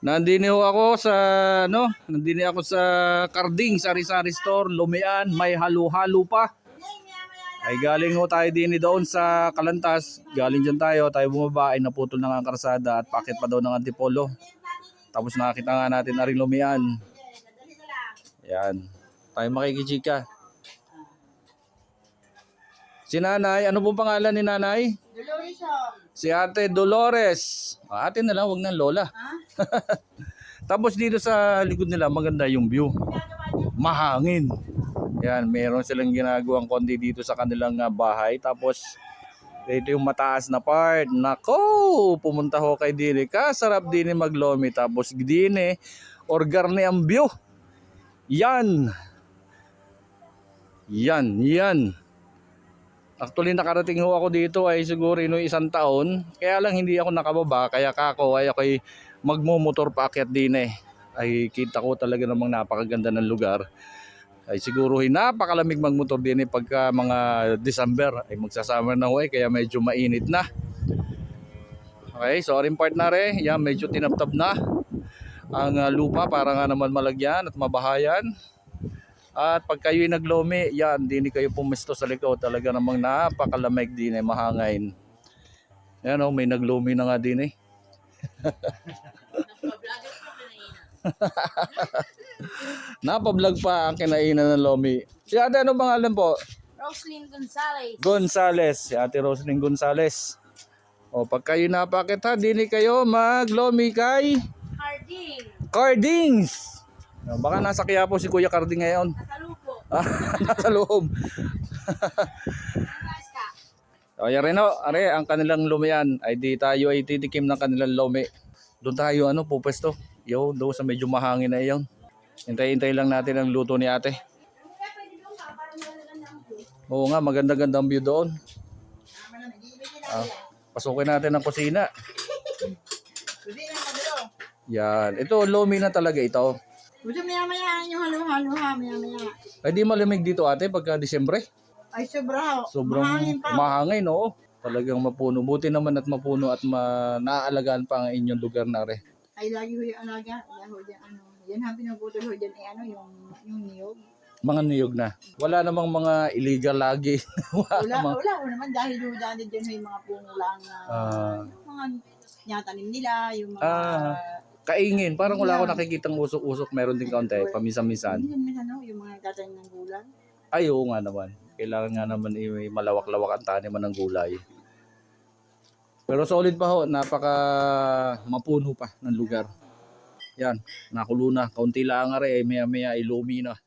Nandini ho ako sa nandini ako sa Carding Sari-Sari Store, Lumian, may halo-halo pa. Ay galing ho tayo din doon sa Kalantas. Galing diyan tayo bumaba ay naputol na nga ang karsada at pakit pa daw ng Antipolo. Tapos nakita nga natin na rin Lumian. Yan. Tayo makikichika. Si Nanay, ano pong pangalan ni Nanay? Dolores. Si Ate Dolores. Ate na lang, wag na lola. Tapos dito sa likod nila maganda yung view. Mahangin. Yan, meron silang ginagawang konti dito sa kanilang bahay. Tapos dito yung mataas na part. Nako, pumunta ho kay Dini. Kasarap din maglomi. Tapos Dini, orgarne ang view. Yan. Yan. Actually nakarating ho ako dito ay siguro noong 1 taon. Kaya lang hindi ako nakababa. Kaya kako ay ako'y magmumotor paakyat din eh. Ay kita ko talaga namang napakaganda ng lugar. Ay siguro napakalamig magmotor din eh pagka mga December. Ay magsasummer na ho eh kaya medyo mainit na. Okay, so aring partner eh. Yan, medyo tinaptab na ang lupa para nga naman malagyan at mabahayan. At pag kayo'y naglomi, yan, hindi kayo pumisto sa likod. Talaga namang napakalamig din eh, mahangin. Yan o, may naglomi na nga din eh. Napablog pa ang kinainan ng lomi. Si ate, ano pangalan po? Roslyn Gonzalez. Gonzales. Si ate Roslyn Gonzales. O, pag kayo napakit ha, hindi kayo maglomi kay Harding. Cardings. Baka nasa Quiapo si Kuya Carding ngayon. Nasa lupo. Nasa loob. O yan rin ho, are, ang kanilang lumian ay di tayo ay titikim ng kanilang lumi. Doon tayo pupesto. Yo, doon sa medyo mahangin na iyon. Hintay-hintay lang natin ang luto ni ate. Oo nga, maganda-gandang view doon. Pasukin natin ang kusina. Yan, ito lumi na talaga ito. Buto maya-maya yung halo-halo ha, maya-maya. Ay di malamig dito ate pagka Disyembre. Ay sobra ho. Sobrang mahangin pa. mahangin, oo. Talagang mapuno. Buti naman at mapuno at naaalagaan pa ang inyong lugar na re. Ay lagi ho yung alaga. Yan ha pinagputol ho dyan yung niyog. Mga niyog na. Wala namang mga illegal lagi. Wala naman dahil ho dyan yung mga puno lang na yung mga nyatanim nila, yung mga kaingin. Parang wala ako nakikitang usok-usok. Meron din kaunti. Paminsan-minsan. Yung mga tatanim ng gulay. Ay, oo nga naman. Kailangan nga naman malawak-lawak ang taniman ng gulay. Pero solid pa ho. Napaka mapuno pa ng lugar. Yan. Nakulo na. Kaunti lang nga rin. Maya-maya ilumi na.